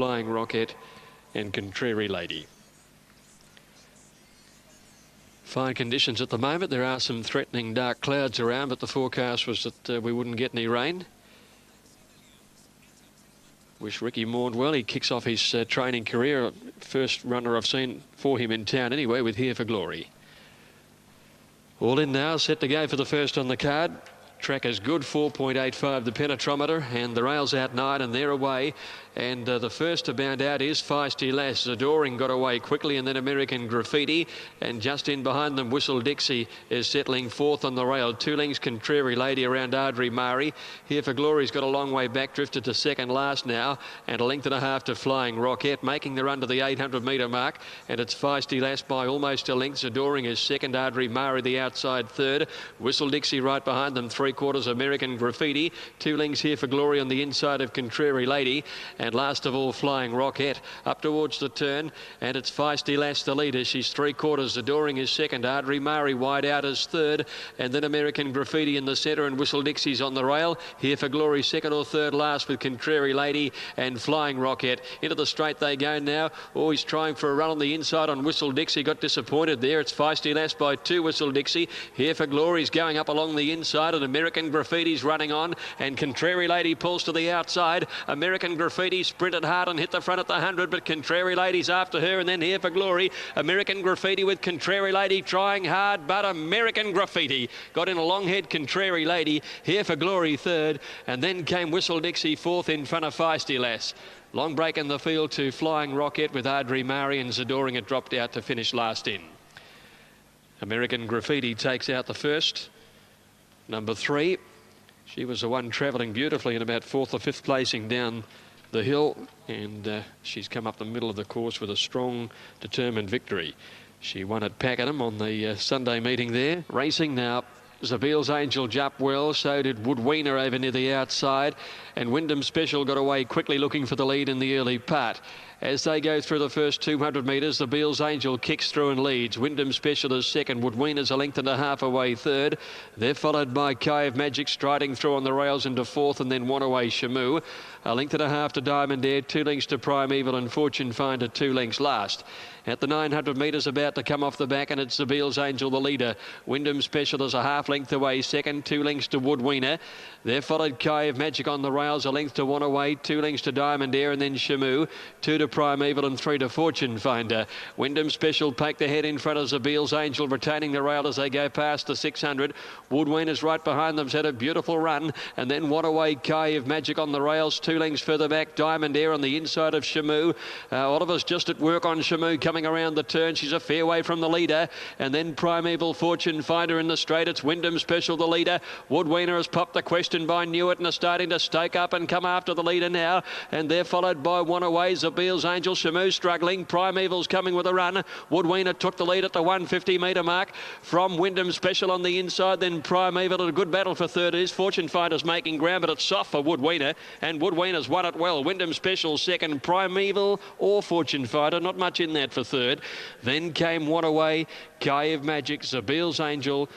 Flying Rocket and Contrary Lady. Fine conditions at the moment. There are some threatening dark clouds around, but the forecast was that we wouldn't get any rain. Wish Ricky mourned well. He kicks off his training career. First runner I've seen for him in town anyway, with Here for Glory. All in now, set to go for the first on the card. Track is good, 4.85 the penetrometer, and the rails out 9 and they're away. And the first to bound out is Feisty Lass. Adoring got away quickly, and then American Graffiti. And just in behind them, Whistle Dixie is settling fourth on the rail. 2 lengths Contrary Lady around Ardrey Murray. Here for Glory's got a long way back, drifted to second last now. And a length and a half to Flying Rocket, making the run to the 800 metre mark. And it's Feisty Lass by almost a length. Adoring is second, Ardrey Murray the outside third. Whistle Dixie right behind them, 3/4 American Graffiti. 2 lengths Here for Glory on the inside of Contrary Lady. And last of all, Flying Rocket up towards the turn, and it's Feisty Lass the leader. She's 3/4. Adoring is second, Ardrey Murray wide out as third, and then American Graffiti in the centre, and Whistle Dixie's on the rail. Here for Glory second or third last, with Contrary Lady and Flying Rocket. Into the straight they go now. Oh, he's trying for a run on the inside on Whistle Dixie. Got disappointed there. It's Feisty Lass by 2, Whistle Dixie. Here for Glory's going up along the inside, and American Graffiti's running on, and Contrary Lady pulls to the outside. American Graffiti sprinted hard and hit the front at the 100, but Contrary Lady's after her, and then Here for Glory. American Graffiti with Contrary Lady trying hard, but American Graffiti got in a long head. Contrary Lady, Here for Glory third, and then came Whistle Dixie fourth in front of Feisty Lass. Long break in the field to Flying Rocket, with Ardrey Murray and Adoring it dropped out to finish last in. American Graffiti takes out the first, number 3. She was the one travelling beautifully in about 4th or 5th placing down the hill, and she's come up the middle of the course with a strong, determined victory. She won at Pakenham on the Sunday meeting there. Racing now, Zabil's Angel jumped well, so did Woodweener over near the outside, and Wyndham Special got away quickly looking for the lead in the early part. As they go through the first 200 metres, the Beals Angel kicks through and leads. Wyndham Special is second. Woodweener's a length and a half away third. They're followed by Cave Magic striding through on the rails into fourth, and then One Away Shamu. A length and a half to Diamond Air, 2 lengths to Primeval, and Fortune Finder 2 lengths last. At the 900 metres, about to come off the back, and it's the Beals Angel the leader. Wyndham Special is a half length away second, 2 lengths to Woodweener. They're followed Cave Magic on the rails, a length to One Away, 2 lengths to Diamond Air, and then Shamu, 2 to Primeval and 3 to Fortune Finder. Wyndham Special poked ahead in front of Zabil's Angel, retaining the rail as they go past the 600. Woodweener's right behind them's had a beautiful run, and then One Away Cave Magic on the rails, 2 lengths further back, Diamond Air on the inside of Shamu. Oliver's just at work on Shamu coming around the turn. She's a fair way from the leader, and then Primeval, Fortune Finder in the straight. It's Wyndham Special the leader. Woodweener has popped the question by Newitt and are starting to stoke up and come after the leader now, and they're followed by One Away, Zabil's Angel. Shamu struggling. Primeval's coming with a run. Woodweener took the lead at the 150 metre mark from Wyndham Special on the inside, then Primeval. A good battle for third is Fortune Finder's making ground, but it's soft for Woodweener, and Woodweener's won it well. Wyndham Special second, Primeval or Fortune Finder, not much in that for third. Then came One Away, Cave Magic, Zabil's Angel,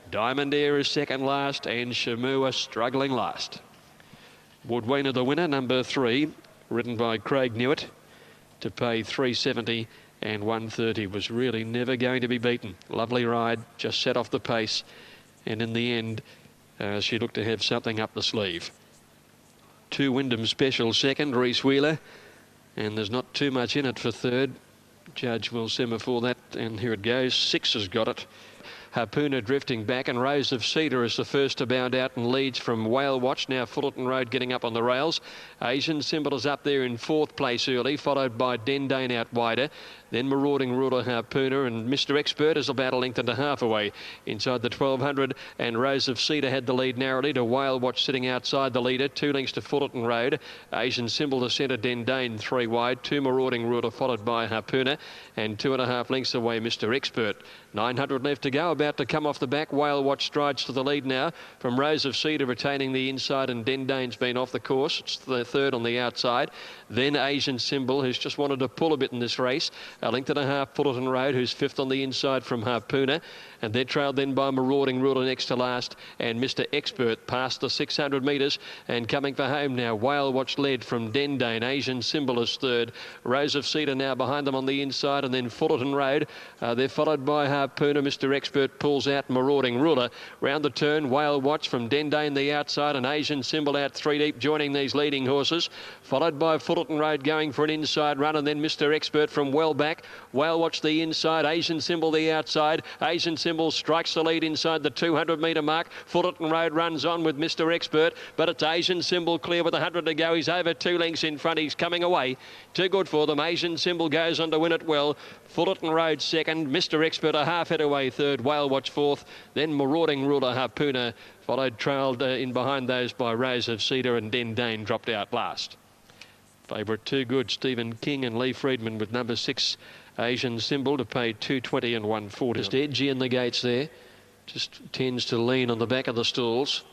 Diamond Air is second last, and Shamu struggling last. Woodweener the winner, number 3, ridden by Craig Newitt, to pay $370 and $130. Was really never going to be beaten. Lovely ride, just set off the pace, and in the end she looked to have something up the sleeve. 2 Wyndham Special second, Reese Wheeler, and there's not too much in it for third. Judge will semaphore that, and here it goes. 6 has got it. Harpooner drifting back, and Rose of Cedar is the first to bound out and leads from Whale Watch. Now Fullerton Road getting up on the rails. Asian Symbol is up there in 4th place early, followed by Dendane out wider. Then Marauding Ruler, Harpooner, and Mr. Expert is about a length and a half away inside the 1200, and Rose of Cedar had the lead narrowly to Whale Watch sitting outside the leader, 2 lengths to Fullerton Road. Asian Symbol to centre, Dendane 3 wide, 2 Marauding Ruler followed by Harpooner, and 2.5 lengths away Mr. Expert. 900 left to go. about to come off the back. Whale Watch strides to the lead now from Rose of Cedar retaining the inside, and Dendane's been off the course. It's the third on the outside. Then Asian Symbol, who's just wanted to pull a bit in this race. A length and a half, Fullerton Road, who's fifth on the inside from Harpooner. And they're trailed then by Marauding Ruler next to last, and Mr. Expert past the 600 metres and coming for home now. Whale Watch led from Dendane. Asian Symbol is third. Rose of Cedar now behind them on the inside, and then Fullerton Road. They're followed by Harpooner. Mr. Expert pulls out Marauding Ruler. Round the turn, Whale Watch from Dendane the outside, and Asian Symbol out three deep joining these leading horses. Followed by Fullerton Road going for an inside run, and then Mr. Expert from well back. Whale Watch the inside, Asian Symbol the outside. Asian Symbol strikes the lead inside the 200 metre mark. Fullerton Road runs on with Mr. Expert, but it's Asian Symbol clear with 100 to go. He's over 2 lengths in front. He's coming away. Too good for them. Asian Symbol goes on to win it well. Fullerton Road second. Mr. Expert a half head away third. Whale Watch fourth. Then Marauding Ruler, Harpooner followed, trailed in behind those by Rose of Cedar, and Dendane dropped out last. Favourite Too Good, Stephen King and Lee Friedman with number 6 Asian Symbol to pay 220 and 140. Just edgy in the gates there. Just tends to lean on the back of the stalls.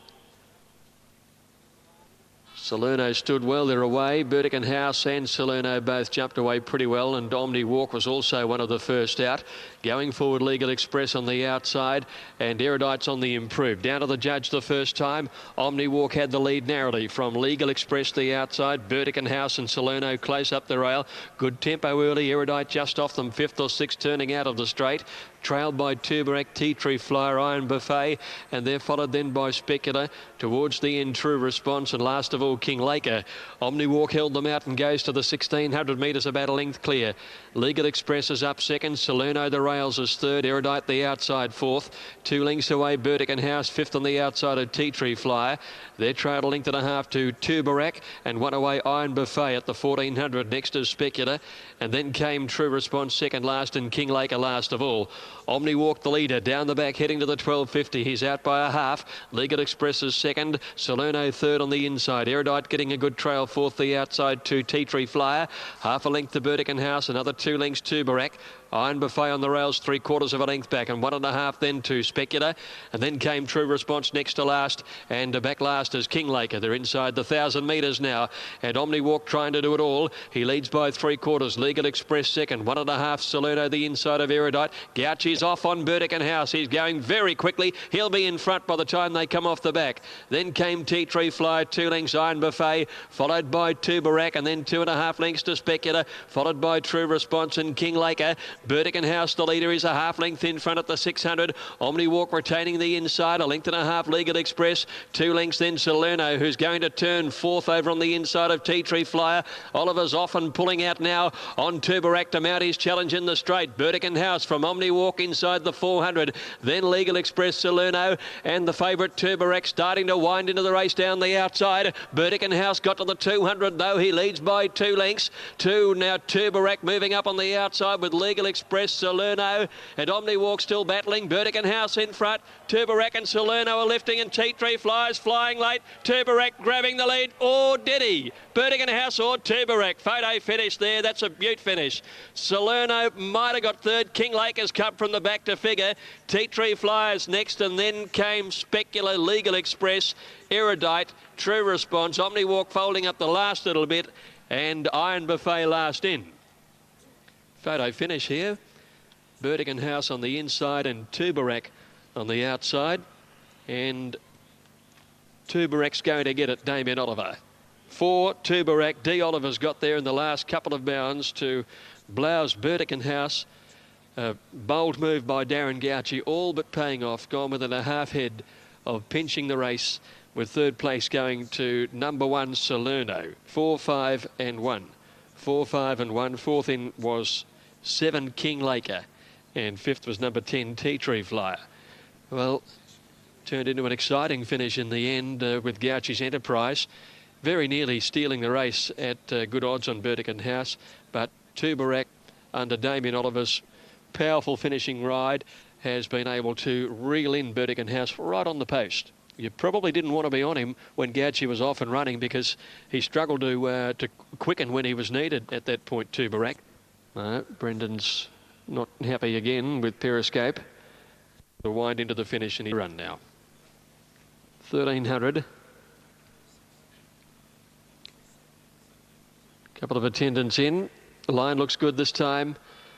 Salerno stood well, they're away. Burdekin House and Salerno both jumped away pretty well, and Omni Walk was also one of the first out. Going forward, Legal Express on the outside, and Erudite's on the improve. Down to the judge the first time. Omni Walk had the lead narrowly from Legal Express the outside. Burdekin House and Salerno close up the rail. Good tempo early. Erudite just off them, 5th or 6th, turning out of the straight. Trailed by Turberac, Tea Tree Flyer, Iron Buffet, and they're followed then by Speculator. Towards the end, True Response, and last of all, King Laker. Omni Walk held them out and goes to the 1600 metres, about a length clear. Legal Express is up second. Salerno the rails is third. Erudite the outside fourth. 2 lengths away, Burdekin House, 5th on the outside of Tea Tree Flyer. They're trailed a length and a half to Turberac, and 1 away, Iron Buffet at the 1400. Next is Speculator, and then came True Response second last, and King Laker last of all. Omni Walk the leader down the back heading to the 1250. He's out by a half. Legal Express is second. Salerno third on the inside. Erudite getting a good trail fourth the outside to Tea Tree Flyer. Half a length to Burdekin House. Another 2 lengths to Barack. Iron Buffet on the rails, 3/4 of a length back, and 1.5 then to Speculator, and then came True Response next to last, and back last is King Laker. They're inside the 1,000 metres now, and Omni Walk trying to do it all. He leads by 3/4. Legal Express second, 1.5 Salerno the inside of Erudite. Gauchi's off on Burdekin House. He's going very quickly. He'll be in front by the time they come off the back. Then came Tea Tree Fly, 2 lengths Iron Buffet, followed by Turberac, and then 2.5 lengths to Speculator, followed by True Response and King Laker. Burdekin House, the leader, is a half length in front at the 600. Omni Walk retaining the inside, a length and a half Legal Express. 2 lengths then Salerno, who's going to turn fourth over on the inside of Tea Tree Flyer. Oliver's off and pulling out now on Turberac to mount his challenge in the straight. Burdekin House from Omni Walk inside the 400. Then Legal Express, Salerno, and the favourite Turberac starting to wind into the race down the outside. Burdekin House got to the 200 though. He leads by 2 lengths. Now Turberac moving up on the outside with Legal Express, Salerno, and Omni Walk still battling. Burdekin House in front. Turberac and Salerno are lifting, and Tea Tree Flyers flying late. Turberac grabbing the lead. Or did he? Burdekin House or Turberac. Photo finish there. That's a beaut finish. Salerno might have got third. King Laker's come from the back to figure. Tea Tree Flyers next, and then came Speculator, Legal Express, Erudite, True Response. Omni Walk folding up the last little bit, and Iron Buffet last in. Photo finish here. Burdekin House on the inside and Turberac on the outside. And Turberac's going to get it, Damien Oliver. 4 Turberac. D. Oliver's got there in the last couple of bounds to blouse Burdekin House. Bold move by Darren Gauchi, all but paying off. Gone within a half head of pinching the race, with third place going to number 1 Salerno. 4, 5 and 1. 4, 5 and 1. Fourth in was 7 King Laker, and fifth was number 10 Tea Tree Flyer. Well, turned into an exciting finish in the end with Gauchi's Enterprise. Very nearly stealing the race at good odds on Burdekin House, but Turberac, under Damien Oliver's powerful finishing ride, has been able to reel in Burdekin House right on the post. You probably didn't want to be on him when Gauchi was off and running, because he struggled to quicken when he was needed at that point, Turberac. Brendan's not happy again with Periscope. The wind into the finish and he run now. 1300. Couple of attendants in. The line looks good this time.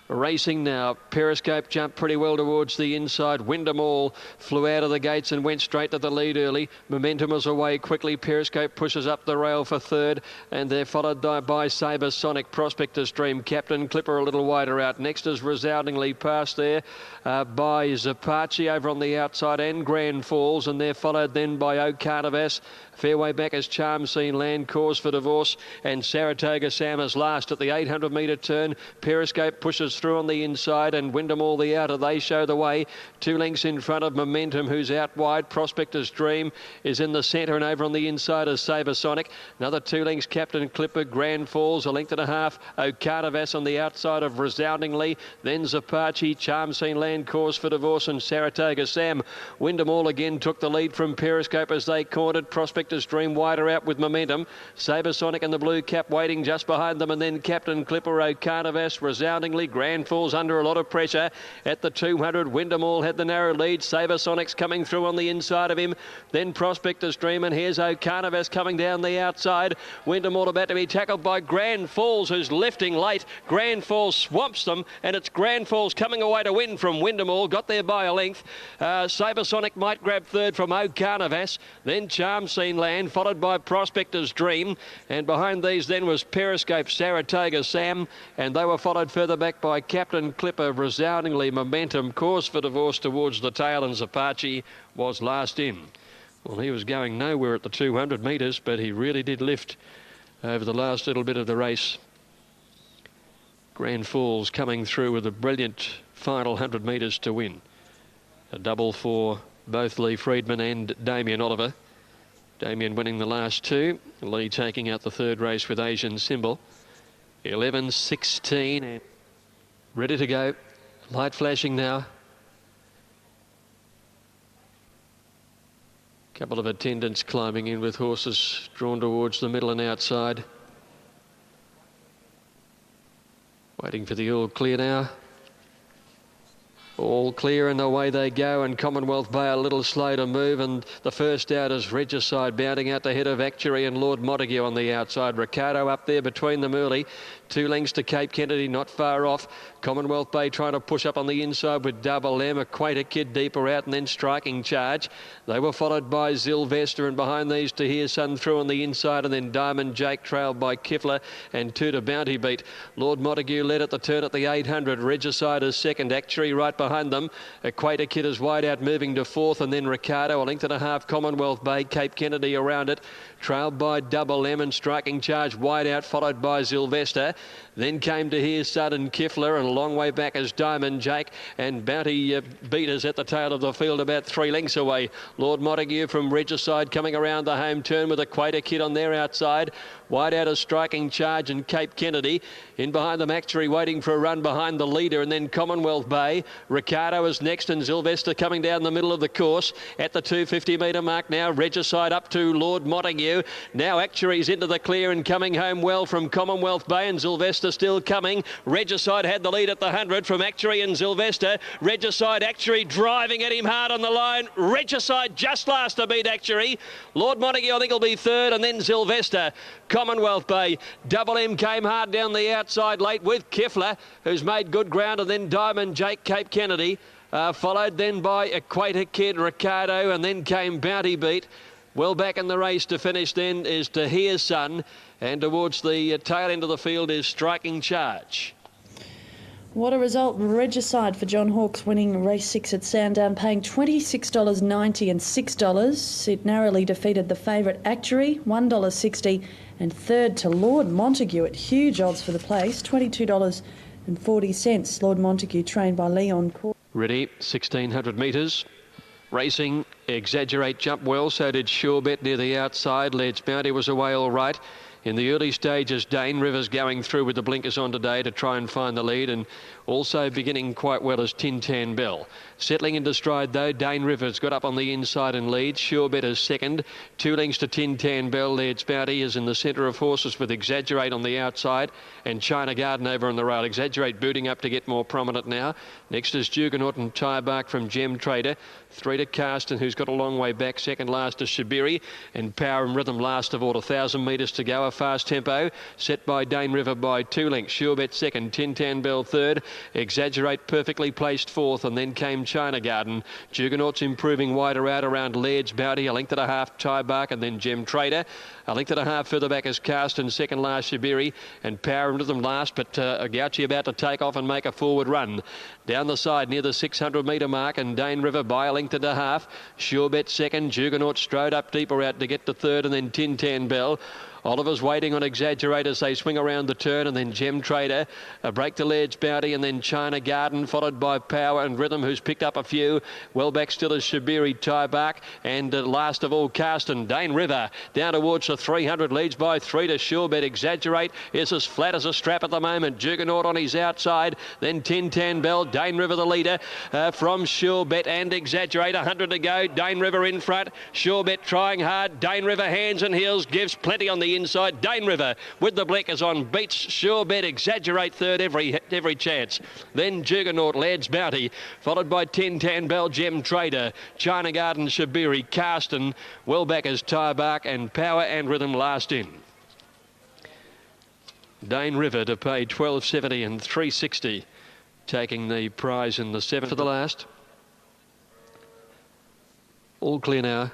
Racing now. Periscope jumped pretty well towards the inside. Wyndham All flew out of the gates and went straight to the lead early. Momentum was away quickly. Periscope pushes up the rail for third, and they're followed by Sabre Sonic, Prospector's Dream, Captain Clipper a little wider out. Next is resoundingly past there by Zapachi over on the outside, and Grand Falls, and they're followed then by O'Carnivas. Fairway back is Charm Scene Land, Cause for Divorce, and Saratoga Sam is last at the 800 metre turn. Periscope pushes through on the inside, and Wyndham All the outer. They show the way. 2 lengths in front of Momentum, who's out wide. Prospector's Dream is in the centre, and over on the inside is Sabre Sonic. Another 2 lengths, Captain Clipper. Grand Falls, a length and a half. O'Carnivas on the outside of Resoundingly. Then Zapachi, Charm Scene Land, Cause for Divorce, and Saratoga Sam. Wyndham All again took the lead from Periscope as they cornered. Prospector's Dream wider out with Momentum. Sabre Sonic and the blue cap waiting just behind them, and then Captain Clipper, O'Carnivas, Resoundingly. Grand Falls under a lot of pressure at the 200. Wyndham All had the narrow lead. Sabre Sonic's coming through on the inside of him. Then Prospector's Dream, and here's O'Carnivas coming down the outside. Wyndham All about to be tackled by Grand Falls, who's lifting late. Grand Falls swamps them, and it's Grand Falls coming away to win from Wyndham All. Got there by a length. Sabre Sonic might grab third from O'Carnivas. Then Charm Scene Land, followed by Prospector's Dream, and behind these then was Periscope, Saratoga Sam, and they were followed further back by Captain Clipper, Resoundingly, Momentum, Cause for Divorce towards the tail, and Zapachi was last in. Well, he was going nowhere at the 200 metres, but he really did lift over the last little bit of the race. Grand Falls coming through with a brilliant final 100 metres to win. A double for both Lee Friedman and Damien Oliver. Damien winning the last 2. Lee taking out the third race with Asian Symbol. 11:16 and ready to go. Light flashing now. Couple of attendants climbing in with horses drawn towards the middle and outside. Waiting for the all clear now. All clear, and away they go, and Commonwealth Bay a little slow to move, and the first out is Regicide bounding out the head of Actuary and Lord Montague on the outside. Ricardo up there between them early. 2 lengths to Cape Kennedy, not far off. Commonwealth Bay trying to push up on the inside with Double M. Equator Kid deeper out, and then Striking Charge. They were followed by Zylvester, and behind these Tahir Sun through on the inside, and then Diamond Jake trailed by Kifler and 2 to Bounty Beat. Lord Montague led at the turn at the 800. Regicide is second. Actuary right behind them. Equator Kid is wide out, moving to fourth, and then Ricardo a length and a half. Commonwealth Bay, Cape Kennedy around it, trailed by Double M, and Striking Charge wide out, followed by Zylvester. Then came to here Sudden Kifler, and a long way back is Diamond Jake, and Bounty Beaters at the tail of the field about 3 lengths away. Lord Montague from Regicide coming around the home turn with Equator Kid on their outside. Wide out is Striking Charge and Cape Kennedy. In behind them, Actuary waiting for a run behind the leader, and then Commonwealth Bay. Ricardo is next, and Zylvester coming down the middle of the course at the 250 metre mark now. Regicide up to Lord Montague. Now Actuary's into the clear and coming home well from Commonwealth Bay, and Zylvester still coming. Regicide had the lead at the 100 from Actuary and Zylvester. Regicide, Actuary driving at him hard on the line. Regicide just last to beat Actuary. Lord Montague I think will be third, and then Zylvester. Commonwealth Bay. Double M came hard down the outside late with Kifler, who's made good ground, and then Diamond Jake, Cape Kennedy. Followed then by Equator Kid, Ricardo, and then came Bounty Beat. Well back in the race to finish then is Tahir Sun, and towards the tail end of the field is Striking Charge. What a result. Regicide for John Hawkes winning race 6 at Sandown, paying $26.90 and $6. It narrowly defeated the favourite Actuary, $1.60, and third to Lord Montague at huge odds for the place, $22.40. Lord Montague trained by Leon Court. Ready, 1600 metres. Racing, Exaggerate jumped well, so did Sure Bet near the outside. Ledge Bounty was away all right. In the early stages, Dane Rivers going through with the blinkers on today to try and find the lead, and also beginning quite well as Tin Tan Bell. Settling into stride though, Dane Rivers got up on the inside and leads. Sure Bet is second. 2 lengths to Tin Tan Bell. Laird's Bounty is in the centre of horses with Exaggerate on the outside and China Garden over on the rail. Exaggerate booting up to get more prominent now. Next is Juggernaut and Tyrebark from Gem Trader. 3 to Carston, who's got a long way back. Second last is Shabiri, and Power and Rhythm last of all. 1,000 metres to go. A fast tempo set by Dane River by 2 lengths. Sure Bet second. Tin Tan Bell third. Exaggerate perfectly placed fourth, and then came China Garden. Juggernaut's improving wider out around Laird's Bounty. A length and a half Tyrebark, and then Gem Trader. A length and a half further back is Carston. Second last Shabiri, and Power and Rhythm last, but Gauchi about to take off and make a forward run. Down the side near the 600 metre mark, and Dane River by a length and a half. Sure Bet second. Juggernaut strode up deeper out to get to third, and then Tin Tan Bell. Oliver's waiting on Exaggerate as they swing around the turn, and then Gem Trader. A break to Laird's Bounty, and then China Garden, followed by Power and Rhythm, who's picked up a few. Well back still is Shabiri, Tyrebark, and last of all Carston. Dane River down towards the 300, leads by 3 to Sure Bet. Exaggerate is as flat as a strap at the moment. Juggernaut on his outside, then Tin Tan Bell. Dane River the leader from Sure Bet and Exaggerate. 100 to go. Dane River in front. Sure Bet trying hard. Dane River hands and heels, gives plenty on the inside. Dane River with the blinkers on beats Sure Bet. Exaggerate third every chance. Then Juggernaut, Laird's Bounty, followed by Tin Tan Bell, Gem Trader, China Garden, Shabiri, Carston, Wellbackers, Tyrebark, and Power and Rhythm last in. Dane River to pay $12.70 and $3.60, taking the prize in the 7th for the last. All clear now.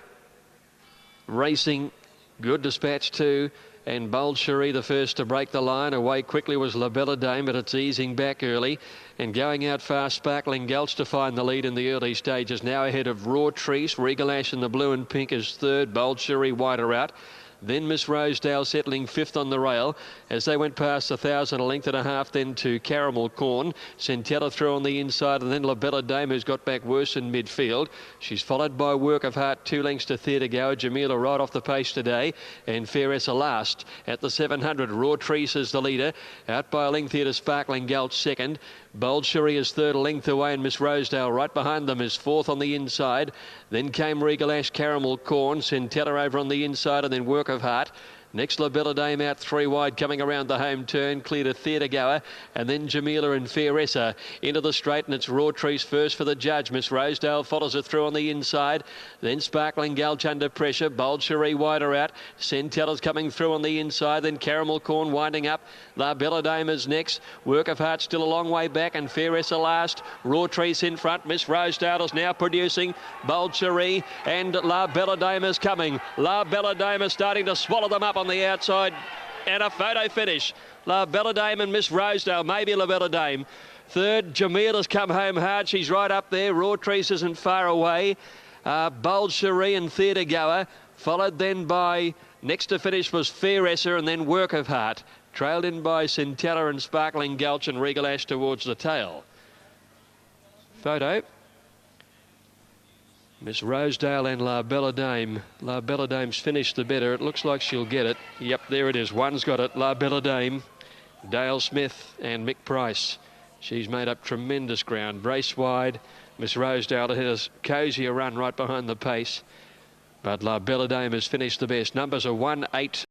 Racing. Good Dispatch too, and Bold Cherie the first to break the line. Away quickly was La Bella Dame, but it's easing back early. And going out fast, Sparkling Gulch to find the lead in the early stages. Now ahead of Raw Trees. Regal Ash in the blue and pink is third. Bold Cherie wider out. Then Miss Rosedale settling fifth on the rail as they went past 1,000, a length and a half then to Caramel Corn. Centella through on the inside, and then La Bella Dame, who's got back worse in midfield. She's followed by Work of Heart, 2 lengths to Theatre Goer. Jamila right off the pace today, and Fairessa last at the 700. Raw Trees is the leader, out by a length here to Sparkling Gulch second. Bold Cherie is third, a length away, and Miss Rosedale right behind them is fourth on the inside. Then came Regal Ash, Caramel Corn, Centella over on the inside, and then Work of Heart. Next, La Bella Dame out 3 wide, coming around the home turn, clear to Theatre Goer, and then Jamila and Fairessa into the straight, and it's Raw Trees first for the judge. Miss Rosedale follows it through on the inside, then Sparkling Gulch under pressure. Bold Cherie wider out. Centella's coming through on the inside, then Caramel Corn winding up. La Bella Dame is next. Work of Heart still a long way back, and Fairessa last. Raw Trees in front. Miss Rosedale is now producing. Bold Cherie and La Bella Dame is coming. La Bella Dame is starting to swallow them up on the outside, and a photo finish. La Bella Dame and Miss Rosedale, maybe La Bella Dame. Third, Jamila's come home hard. She's right up there. Raw Trees isn't far away. Bold Cherie and Theatre Goer, followed then by, next to finish was Fairessa, and then Work of Heart. Trailed in by Centella and Sparkling Gulch and Regal Ash towards the tail. Photo. Miss Rosedale and La Bella Dame. La Bella Dame's finished the better. It looks like she'll get it. Yep, there it is. One's got it. La Bella Dame, Dale Smith and Mick Price. She's made up tremendous ground. Brace wide. Miss Rosedale has a cosier run right behind the pace. But La Bella Dame has finished the best. Numbers are 1, 8,